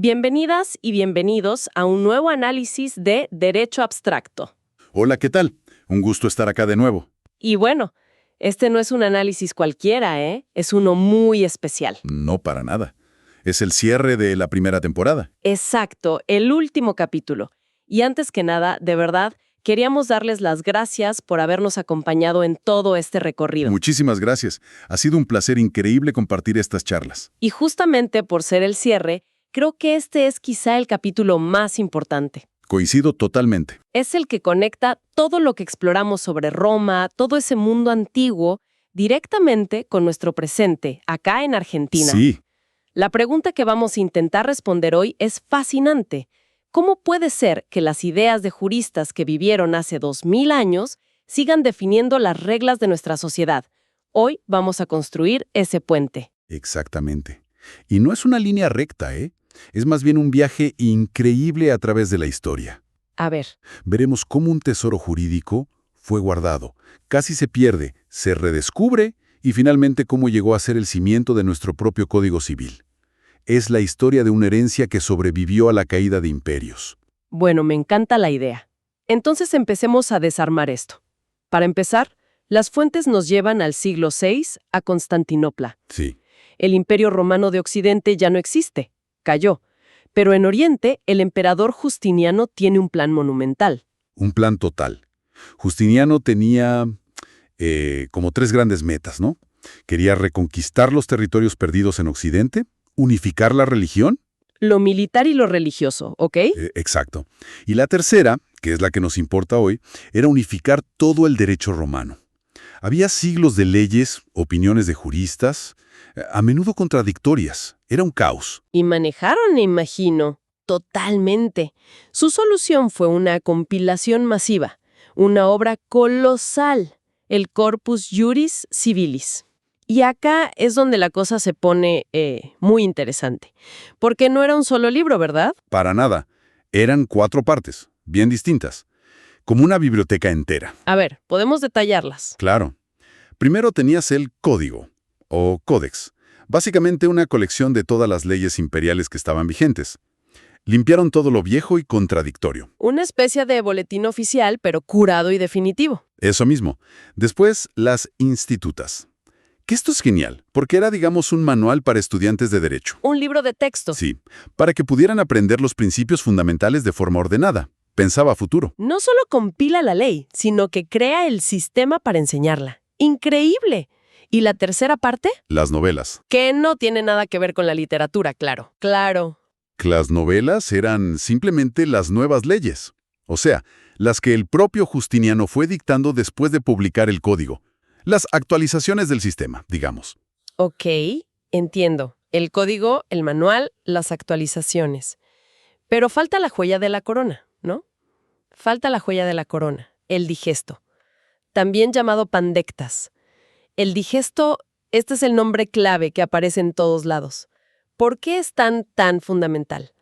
Bienvenidas y bienvenidos a un nuevo análisis de Derecho Abstracto. Hola, ¿qué tal? Un gusto estar acá de nuevo. Y bueno, este no es un análisis cualquiera, ¿eh? Es uno muy especial. No para nada. Es el cierre de la primera temporada. Exacto, el último capítulo. Y antes que nada, de verdad, queríamos darles las gracias por habernos acompañado en todo este recorrido. Muchísimas gracias. Ha sido un placer increíble compartir estas charlas. Y justamente por ser el cierre, creo que este es quizá el capítulo más importante. Coincido totalmente. Es el que conecta todo lo que exploramos sobre Roma, todo ese mundo antiguo, directamente con nuestro presente, acá en Argentina. Sí. La pregunta que vamos a intentar responder hoy es fascinante. ¿Cómo puede ser que las ideas de juristas que vivieron hace 2000 años sigan definiendo las reglas de nuestra sociedad? Hoy vamos a construir ese puente. Exactamente. Y no es una línea recta, ¿eh? Es más bien un viaje increíble a través de la historia. A ver, Veremos cómo un tesoro jurídico fue guardado, casi se pierde, se redescubre y finalmente cómo llegó a ser el cimiento de nuestro propio Código Civil. Es la historia de una herencia que sobrevivió a la caída de imperios. bueno, me encanta la idea. Entonces empecemos a desarmar esto. Para empezar, las fuentes nos llevan al siglo VI, a Constantinopla. Sí, El Imperio Romano de Occidente ya no existe, cayó. Pero en Oriente, el emperador Justiniano tiene un plan monumental. un plan total. Justiniano tenía como tres grandes metas, ¿no? Quería reconquistar los territorios perdidos en Occidente, unificar la religión. Lo militar y lo religioso, ¿ok? Exacto. Y la tercera, que es la que nos importa hoy, era unificar todo el derecho romano. Había siglos de leyes, opiniones de juristas, a menudo contradictorias. Era un caos. Y manejaron, me imagino. Totalmente. Su solución fue una compilación masiva, una obra colosal, el Corpus Juris Civilis. Y acá es donde la cosa se pone muy interesante, porque no era un solo libro, ¿verdad? Para nada. Eran 4 partes, bien distintas, como una biblioteca entera. A ver, podemos detallarlas. Claro. Primero tenías el código, o códex, básicamente una colección de todas las leyes imperiales que estaban vigentes. Limpiaron todo lo viejo y contradictorio. Una especie de boletín oficial, pero curado y definitivo. Eso mismo. Después, las institutas. Que esto es genial, porque era, digamos, un manual para estudiantes de derecho. Un libro de texto. Sí, para que pudieran aprender los principios fundamentales de forma ordenada. Pensaba a futuro. No solo compila la ley, sino que crea el sistema para enseñarla. ¡Increíble! ¿Y la tercera parte? Las novelas. Que no tiene nada que ver con la literatura, claro. Claro. Las novelas eran simplemente las nuevas leyes. O sea, las que el propio Justiniano fue dictando después de publicar el código. Las actualizaciones del sistema, digamos. Ok, entiendo. El código, el manual, las actualizaciones. Pero falta la joya de la corona, ¿no? Falta la joya de la corona, el digesto. También llamado pandectas. El digesto, este es el nombre clave que aparece en todos lados. ¿Por qué es tan fundamental?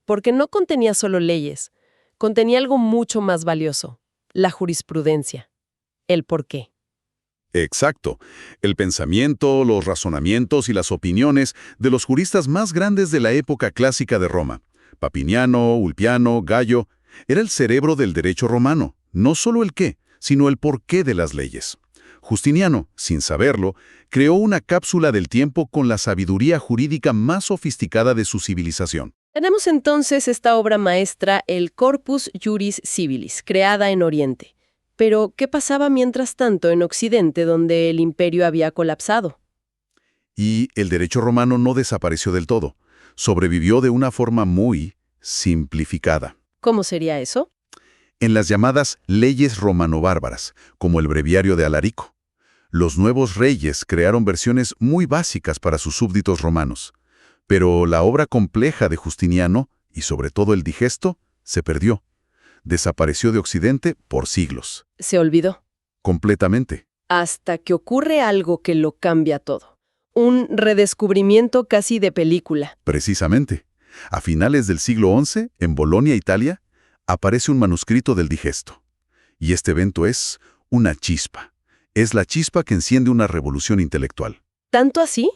Porque no contenía solo leyes, contenía algo mucho más valioso, la jurisprudencia, el por qué. Exacto. El pensamiento, los razonamientos y las opiniones de los juristas más grandes de la época clásica de Roma. Papiniano, Ulpiano, Gallo. Era el cerebro del derecho romano, no solo el qué, sino el por qué de las leyes. Justiniano, sin saberlo, creó una cápsula del tiempo con la sabiduría jurídica más sofisticada de su civilización. Tenemos entonces esta obra maestra, el Corpus Juris Civilis, creada en Oriente. Pero, ¿qué pasaba mientras tanto en Occidente, donde el imperio había colapsado? Y el derecho romano no desapareció del todo. Sobrevivió de una forma muy simplificada. ¿Cómo sería eso? En las llamadas leyes romano-bárbaras, como el breviario de Alarico. Los nuevos reyes crearon versiones muy básicas para sus súbditos romanos. Pero la obra compleja de Justiniano, y sobre todo el digesto, se perdió. Desapareció de Occidente por siglos. Se olvidó. Completamente. Hasta que ocurre algo que lo cambia todo. Un redescubrimiento casi de película. Precisamente. A finales del siglo XI, en Bolonia, Italia, aparece un manuscrito del digesto. Y este evento es una chispa. Es la chispa que enciende una revolución intelectual. ¿Tanto así?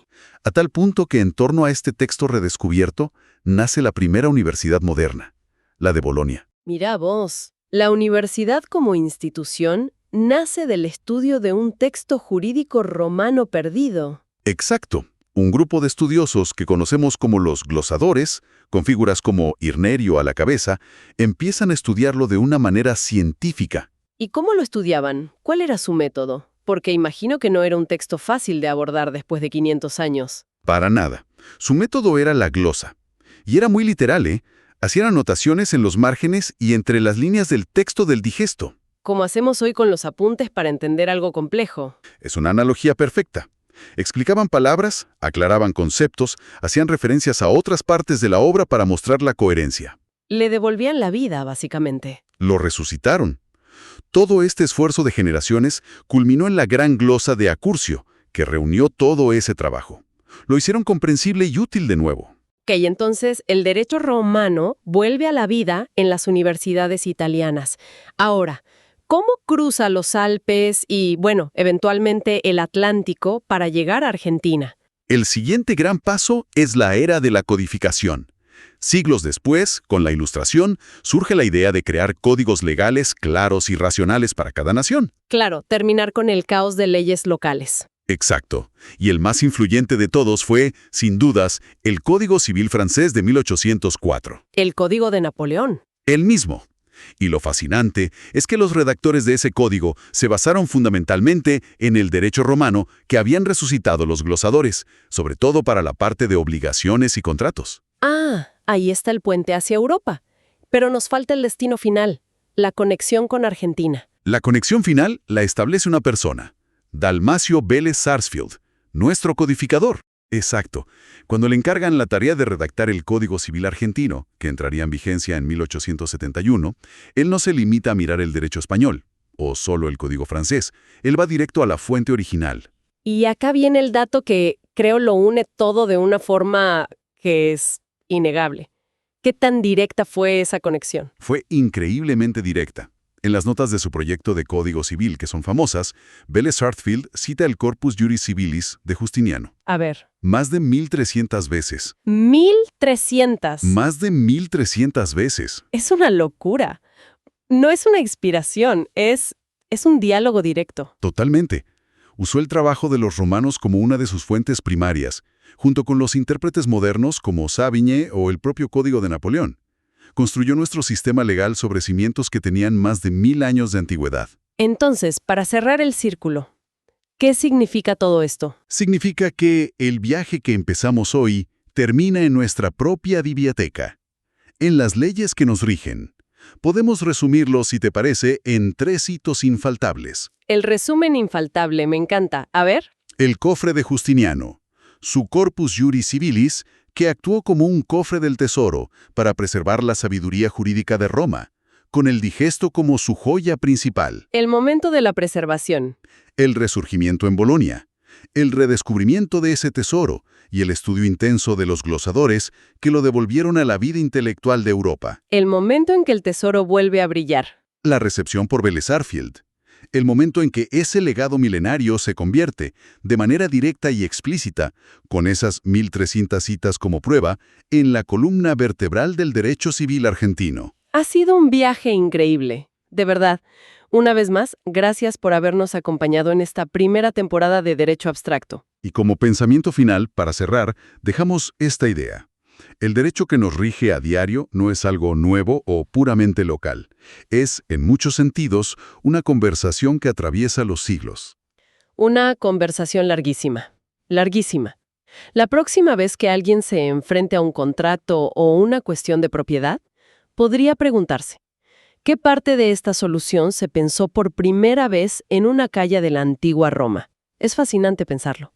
A tal punto que en torno a este texto redescubierto nace la primera universidad moderna, la de Bolonia. Mirá vos, la universidad como institución nace del estudio de un texto jurídico romano perdido. Exacto. Un grupo de estudiosos que conocemos como los glosadores, con figuras como Irnerio a la cabeza, empiezan a estudiarlo de una manera científica. ¿Y cómo lo estudiaban? ¿Cuál era su método? Porque imagino que no era un texto fácil de abordar después de 500 años. Para nada. Su método era la glosa. Y era muy literal, ¿eh? Hacían anotaciones en los márgenes y entre las líneas del texto del digesto. Como hacemos hoy con los apuntes para entender algo complejo. Es una analogía perfecta. Explicaban palabras, aclaraban conceptos, hacían referencias a otras partes de la obra para mostrar la coherencia. Le devolvían la vida, básicamente. Lo resucitaron. Todo este esfuerzo de generaciones culminó en la gran glosa de Accurcio, que reunió todo ese trabajo. Lo hicieron comprensible y útil de nuevo. Ok, entonces el derecho romano vuelve a la vida en las universidades italianas. Ahora, ¿cómo cruza los Alpes y, bueno, eventualmente el Atlántico para llegar a Argentina? El siguiente gran paso es la era de la codificación. Siglos después, con la Ilustración, surge la idea de crear códigos legales claros y racionales para cada nación. Claro, terminar con el caos de leyes locales. Exacto. Y el más influyente de todos fue, sin dudas, el Código Civil francés de 1804. El Código de Napoleón. El mismo. Y lo fascinante es que los redactores de ese código se basaron fundamentalmente en el derecho romano que habían resucitado los glosadores, sobre todo para la parte de obligaciones y contratos. Ah, ahí está el puente hacia Europa. Pero nos falta el destino final, la conexión con Argentina. La conexión final la establece una persona, Dalmacio Vélez Sarsfield, nuestro codificador. Exacto. Cuando le encargan la tarea de redactar el Código Civil argentino, que entraría en vigencia en 1871, él no se limita a mirar el derecho español, o solo el Código francés. Él va directo a la fuente original. Y acá viene el dato que creo lo une todo de una forma que es innegable. ¿Qué tan directa fue esa conexión? Fue increíblemente directa. En las notas de su proyecto de Código Civil, que son famosas, Vélez Sarsfield cita el Corpus Juris Civilis de Justiniano. A ver. Más de 1.300 veces. ¿1.300? Más de 1.300 veces. Es una locura. No es una inspiración, es un diálogo directo. Totalmente. Usó el trabajo de los romanos como una de sus fuentes primarias, junto con los intérpretes modernos como Savigny o el propio Código de Napoleón. Construyó nuestro sistema legal sobre cimientos que tenían más de 1000 años de antigüedad. Entonces, para cerrar el círculo, ¿qué significa todo esto? Significa que el viaje que empezamos hoy termina en nuestra propia biblioteca, en las leyes que nos rigen. Podemos resumirlo, si te parece, en 3 hitos infaltables. El resumen infaltable, me encanta. A ver. El cofre de Justiniano, su Corpus Juris Civilis, que actuó como un cofre del tesoro para preservar la sabiduría jurídica de Roma, con el digesto como su joya principal. El momento de la preservación. El resurgimiento en Bolonia, el redescubrimiento de ese tesoro y el estudio intenso de los glosadores que lo devolvieron a la vida intelectual de Europa. El momento en que el tesoro vuelve a brillar. La recepción por Vélez Sarsfield. El momento en que ese legado milenario se convierte, de manera directa y explícita, con esas 1.300 citas como prueba, en la columna vertebral del derecho civil argentino. Ha sido un viaje increíble, de verdad. Una vez más, gracias por habernos acompañado en esta primera temporada de Derecho Abstracto. Y como pensamiento final, para cerrar, dejamos esta idea. El derecho que nos rige a diario no es algo nuevo o puramente local. Es, en muchos sentidos, una conversación que atraviesa los siglos. Una conversación larguísima. Larguísima. La próxima vez que alguien se enfrente a un contrato o una cuestión de propiedad, podría preguntarse, ¿qué parte de esta solución se pensó por primera vez en una calle de la antigua Roma? Es fascinante pensarlo.